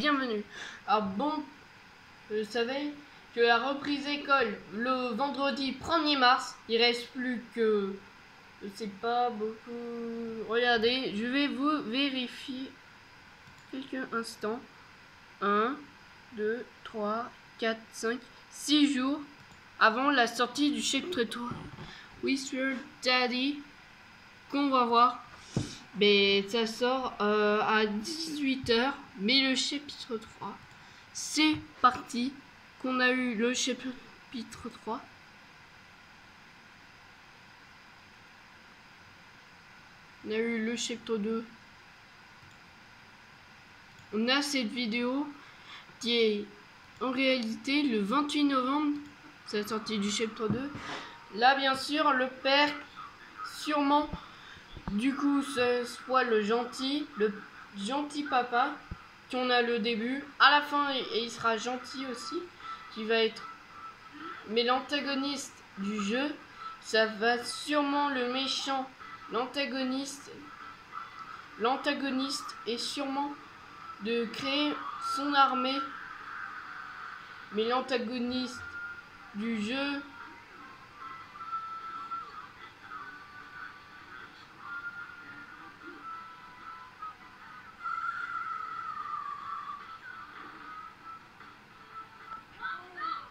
bienvenue. Alors bon, vous savez que la reprise école le vendredi 1er mars, il reste plus que, je sais pas beaucoup, regardez, je vais vous vérifier quelques instants. 1, 2, 3, 4, 5, 6 jours avant la sortie du chapitre 3 With Your Daddy, qu'on va voir. Mais ça sort à 18 h, mais le chapitre 3, c'est parti. Qu'on a eu le chapitre 3. On a eu le chapitre 2. On a cette vidéo qui est en réalité le 28 novembre, c'est la sortie du chapitre 2. Là, bien sûr, le père, sûrement, du coup, ce soit le gentil papa, qu'on a le début. À la fin, et il sera gentil aussi, qui va être. Mais l'antagoniste du jeu, ça va sûrement le méchant. L'antagoniste est sûrement de créer son armée. Mais l'antagoniste du jeu,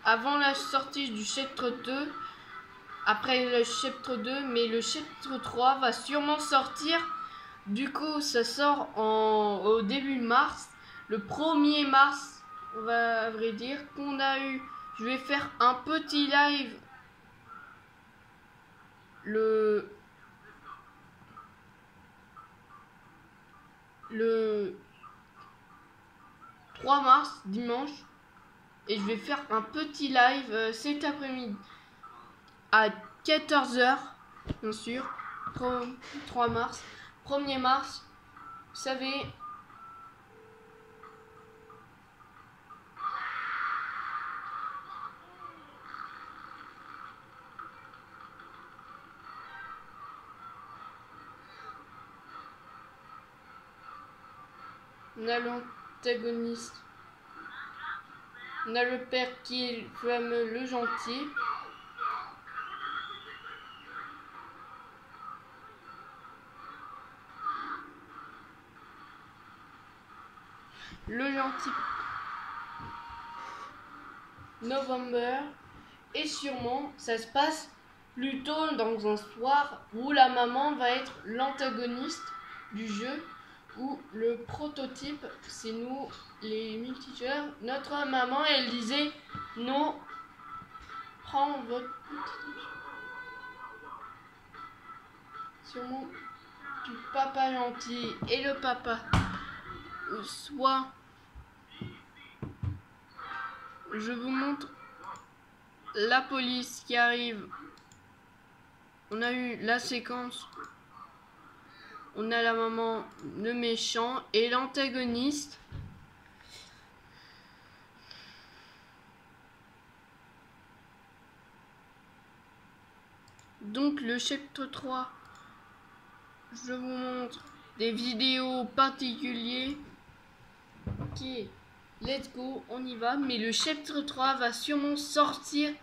avant la sortie du chapitre 2, après le chapitre 2, mais le chapitre 3 va sûrement sortir. Du coup, ça sort au début mars, le 1er mars, on va à vrai dire, qu'on a eu. Je vais faire un petit live le 3 mars, dimanche. Et je vais faire un petit live cet après-midi à 14 h, bien sûr. 3 mars, 1er mars, vous savez. On a l'antagoniste. On a le père qui est le fameux, le gentil. Le gentil November. Et sûrement, ça se passe plutôt dans un soir où la maman va être l'antagoniste du jeu. Où le prototype, c'est nous, les multijoueurs. Notre maman, elle disait non, prends votre sûrement du papa gentil et le papa soit. Je vous montre la police qui arrive. On a eu la séquence. On a la maman, le méchant et l'antagoniste. Donc le chapitre 3, je vous montre des vidéos particulières. Ok, let's go, on y va. Mais le chapitre 3 va sûrement sortir.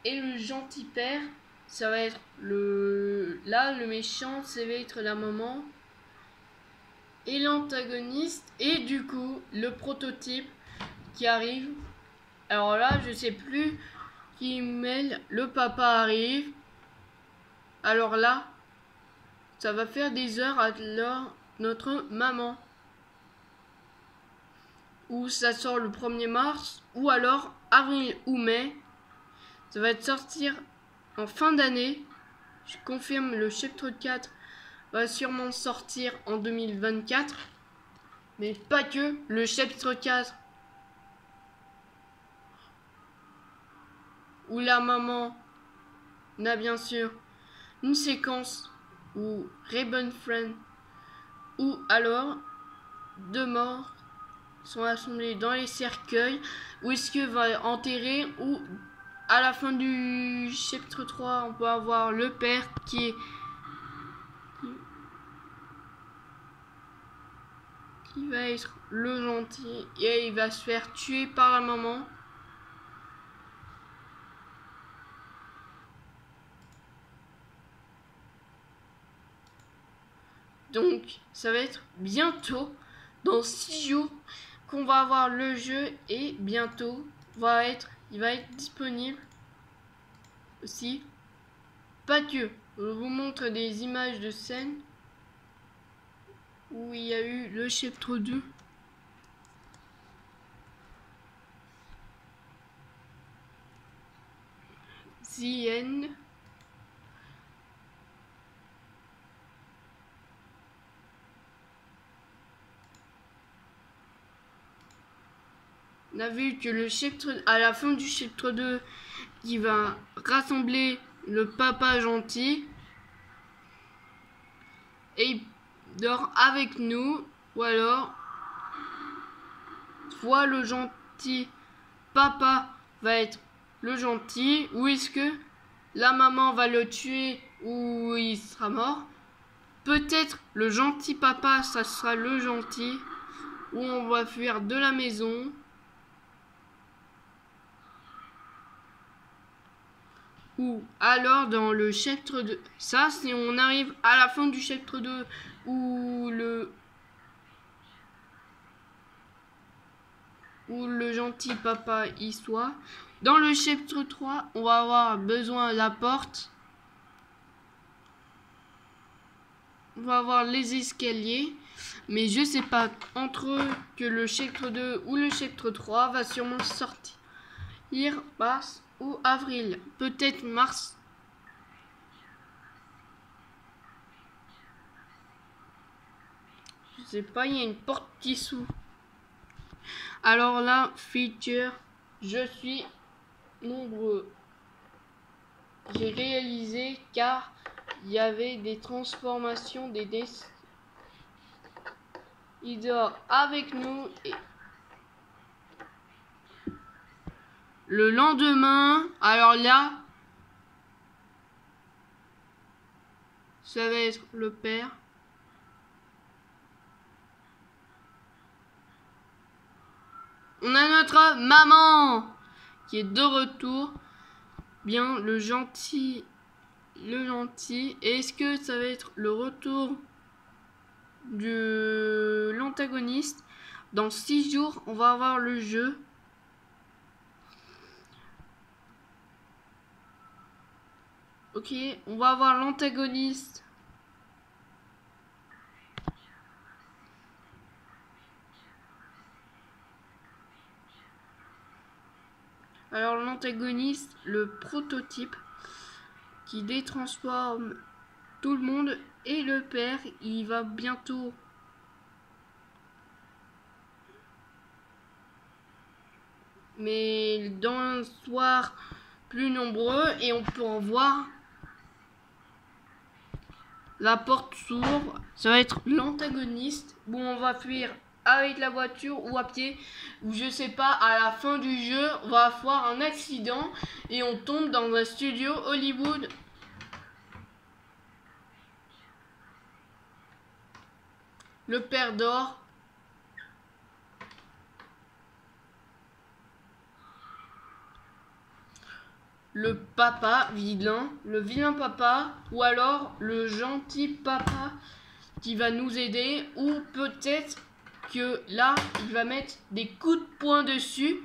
Et le gentil père, ça va être le méchant, ça va être la maman et l'antagoniste, et du coup le prototype qui arrive. Alors là, je sais plus qui mêle. Le papa arrive. Alors là, ça va faire des heures à notre maman. Ou ça sort le 1er mars, ou alors avril ou mai. Ça va être sortir en fin d'année. Je confirme, le chapitre 4 va sûrement sortir en 2024. Mais pas que. Le chapitre 4, où la maman a bien sûr une séquence où Raven Friend, ou alors deux morts sont assemblés dans les cercueils, où est-ce que va enterrer, ou à la fin du chapitre 3, on peut avoir le père qui il va être le gentil et il va se faire tuer par la maman. Donc ça va être bientôt, dans 6 jours, qu'on va avoir le jeu et bientôt il va être disponible aussi. Pas que, je vous montre des images de scène où il y a eu le chapitre 2. The End. On a vu que le chapitre, à la fin du chapitre 2, il va rassembler le papa gentil et il dort avec nous, ou alors soit le gentil papa va être le gentil, ou est-ce que la maman va le tuer ou il sera mort. Peut-être le gentil papa, ça sera le gentil, ou on va fuir de la maison. Ou alors dans le chapitre 2, ça si on arrive à la fin du chapitre 2 où le gentil papa y soit. Dans le chapitre 3, on va avoir besoin de la porte. On va avoir les escaliers. Mais je sais pas, entre que le chapitre 2 ou le chapitre 3 va sûrement sortir mars ou avril. Peut-être mars. Je sais pas, il y a une porte qui s'ouvre. Alors là, feature, je suis nombreux. J'ai réalisé car il y avait des transformations des dessins. Il dort avec nous et le lendemain, alors là, ça va être le père. On a notre maman qui est de retour. Bien, le gentil. Est-ce que ça va être le retour de l'antagoniste? Dans 6 jours, on va avoir le jeu. Ok, on va avoir l'antagoniste. Alors l'antagoniste, le prototype qui détransforme tout le monde, et le père, il va bientôt mais dans un soir plus nombreux et on peut en voir. La porte s'ouvre, ça va être l'antagoniste. Bon, on va fuir avec la voiture ou à pied, ou je sais pas, à la fin du jeu, on va avoir un accident et on tombe dans un studio Hollywood. Le père dort. Le papa vilain, le vilain papa, ou alors le gentil papa qui va nous aider, ou peut-être que là, il va mettre des coups de poing dessus.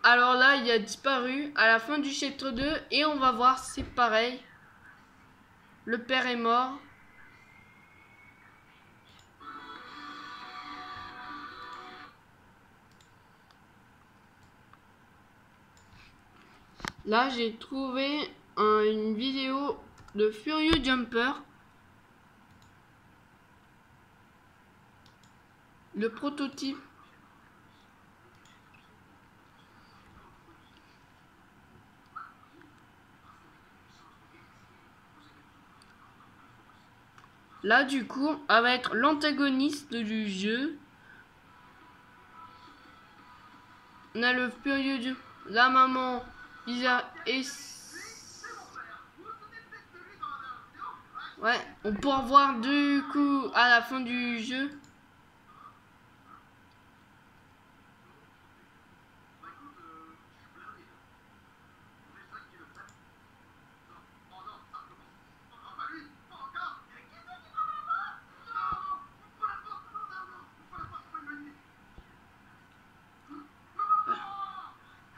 Alors là, il a disparu à la fin du chapitre 2 et on va voir, c'est pareil. Le père est mort. Là, j'ai trouvé une vidéo de Furious Jumper. Le prototype. Là, du coup, ça va être l'antagoniste du jeu. On a le Furious, la maman, Lisa et... Ouais, on pourra voir du coup à la fin du jeu.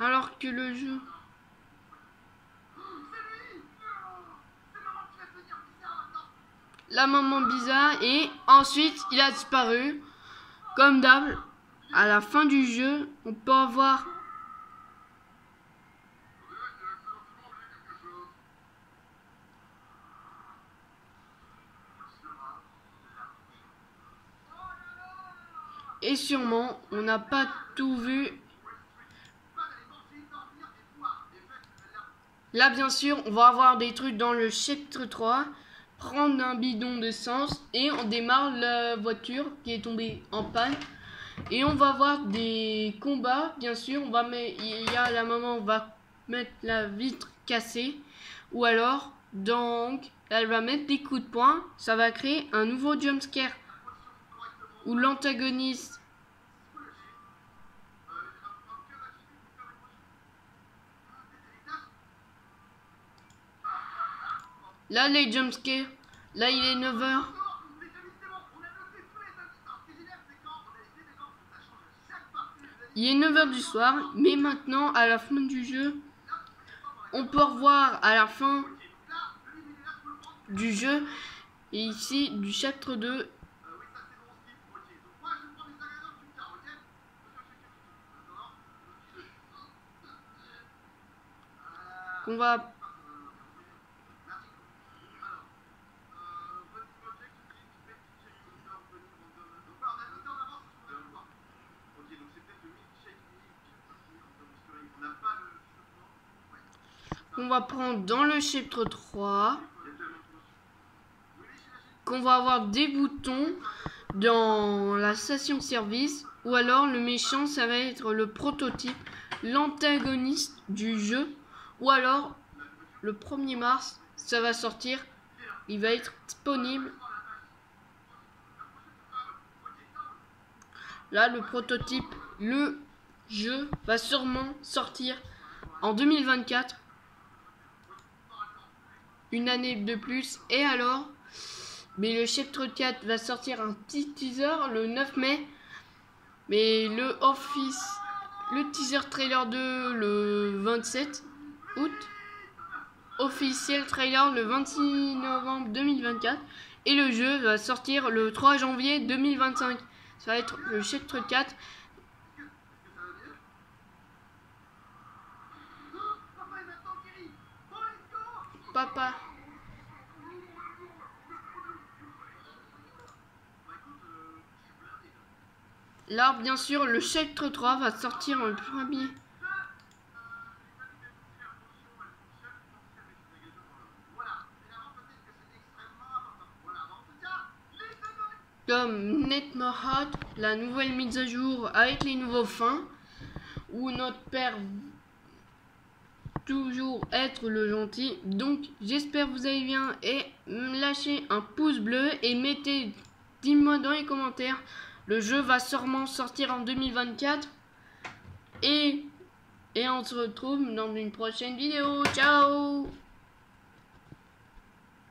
Alors que le jeu... La maman bizarre et ensuite il a disparu. Comme d'hab, à la fin du jeu, on peut avoir... Et sûrement, on n'a pas tout vu. Là, bien sûr, on va avoir des trucs dans le chapitre 3. Prendre un bidon d'essence et on démarre la voiture qui est tombée en panne. Et on va avoir des combats, bien sûr. Il y a la maman, on va mettre la vitre cassée. Ou alors, donc, elle va mettre des coups de poing. Ça va créer un nouveau jumpscare. Où l'antagoniste... Là, les jumpscares. Là, il est 9h. Il est 9h du soir. Mais maintenant, à la fin du jeu, on peut revoir à la fin du jeu. Et ici, du chapitre 2. Qu'on va... qu'on va prendre dans le chapitre 3, qu'on va avoir des boutons dans la station service, ou alors le méchant ça va être le prototype, l'antagoniste du jeu, ou alors le 1er mars ça va sortir, il va être disponible. Là le prototype, le jeu va sûrement sortir en 2024. Une année de plus. Et alors, mais le chapitre 4 va sortir un petit teaser le 9 mai. Mais le teaser trailer 2 le 27 août. Officiel trailer le 26 novembre 2024. Et le jeu va sortir le 3 janvier 2025. Ça va être le chapitre 4. Papa. Là, bien sûr, le chapitre 3 va sortir en premier. Comme Netmore Hot, la nouvelle mise à jour avec les nouveaux fins, où notre père toujours être le gentil. Donc j'espère que vous allez bien et lâchez un pouce bleu et dites-moi dans les commentaires. Le jeu va sûrement sortir en 2024 et on se retrouve dans une prochaine vidéo. Ciao.